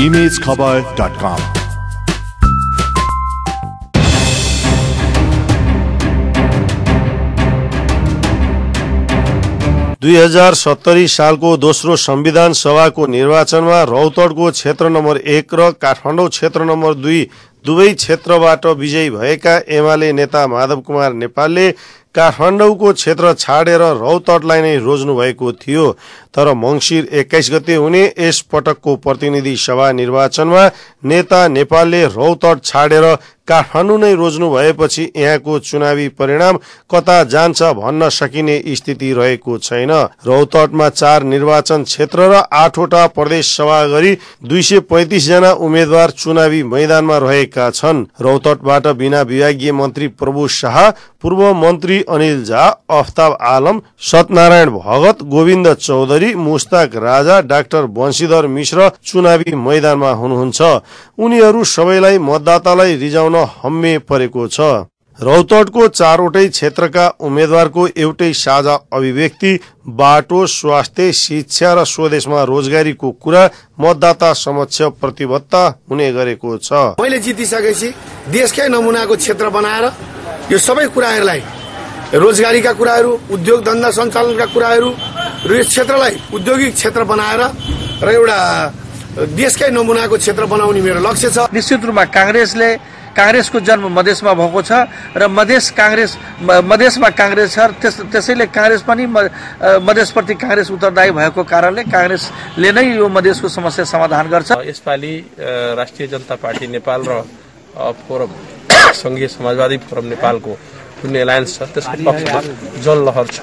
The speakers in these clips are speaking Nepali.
Imagekhabar.com 2070 सालको दोस्रो संविधान सभाको निर्वाचनमा रौतडको क्षेत्र नम्बर 1 र काठमाडौँ क्षेत्र नम्बर 2 दुवै क्षेत्रबाट विजयी भएका एमाले नेता माधव कुमार नेपालले काठमाडौँको क्षेत्र छाडेर रौतडलाई नै रोज्नु भएको थियो। तर मंसिर 21 गते हुने यस पटकको प्रतिनिधि सभा निर्वाचनमा नेता नेपालले रौतड छाडेर काठमाडौँ नै रोज्नु भएपछि यहाँको चुनावी परिणाम कता जान्छ भन्न सकिने स्थिति रहेको छैन। रौतडमा 4 निर्वाचन क्षेत्र र 8 वटा प्रदेश सभा गरी 235 जना उम्मेद्वार चुनावी मैदानमा रहेका छन्। रौतडबाट बिना विभागीय मन्त्री प्रभु शाह, पूर्व मन्त्री अनिल झा, अफ्ताब आलम, सत्यनारायण भगत, गोविन्द चौधरी, मुस्ताक राजा, डाक्टर बंशीधर मिश्र चुनावी मैदानमा हुनुहुन्छ। उनीहरू सबैलाई मतदातालाई रिजाउन हम्मे परेको छ। रौतडको 4 वटै क्षेत्रका उम्मेद्वारको एउटै साझा अभिव्यक्ति बाटो, स्वास्थ्य, शिक्षा र स्वदेशमा रोजगारीको कुरा मतदाता समक्ष प्रतिबद्धता हुने गरेको छ। मैले जितिसकेपछि देशकै नमुनाको क्षेत्र बनाएर यो सबै कुराहरूलाई, रोजगारीका कुराहरू, उद्योग धन्दा सञ्चालनका कुराहरू र यस क्षेत्रलाई औद्योगिक क्षेत्र बनाएर र एउटा देशकै नमुनाको क्षेत्र बनाउने मेरो लक्ष्य छ। निश्चित रूपमा कांग्रेसको जन्म मधेसमा भएको छ र मधेसमा कांग्रेस छ, त्यसैले कांग्रेस पनि मधेसप्रति कांग्रेस उत्तरदायी भएको कारणले कांग्रेसले नै यो मधेसको समस्या समाधान गर्छ। यसपालि राष्ट्रिय जनता पार्टी नेपाल र फोरम संघीय समाजवादी फोरम नेपालको जुन एलायन्स छ त्यसको पक्षमा जललहर छ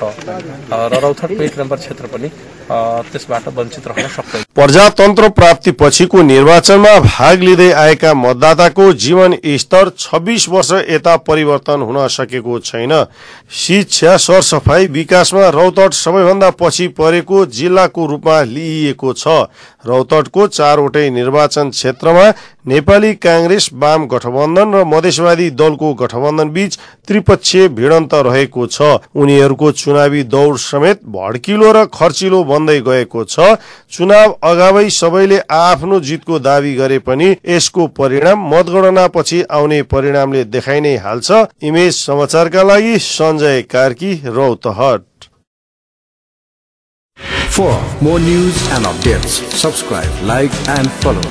र रौतड 1 नम्बर क्षेत्र पनि त्यसबाट वञ्चित रहन सक्दैन। प्रजातन्त्र प्राप्ति पछिको निर्वाचनमा भाग लिँदै आएका मतदाताको जीवन स्तर 26 वर्ष यता परिवर्तन हुन सकेको छैन। शिक्षा, सरसफाई, विकासमा रौतड सबैभन्दा पछि परेको जिल्लाको रूपमा लिइएको छ। रौतडको 4 वटै निर्वाचन क्षेत्रमा नेपाली कांग्रेस, वाम गठबन्धन र मधेसवादी दलको गठबन्धन बीच त्रिपक्षीय भिडन्त रहेको छ। उनीहरूको चुनावी दौड समेत भड्किलो र खर्चिलो बन्दै गएको छ। चुनाव अगावै सबैले आफ्नो जितको दावी गरे पनि यसको परिणाम मतगणनापछि आउने परिणामले देखाइ नै हाल्छ। इमेज समाचारका लागि Sanjay Karki, Rautahat. For more news and updates, subscribe, like and follow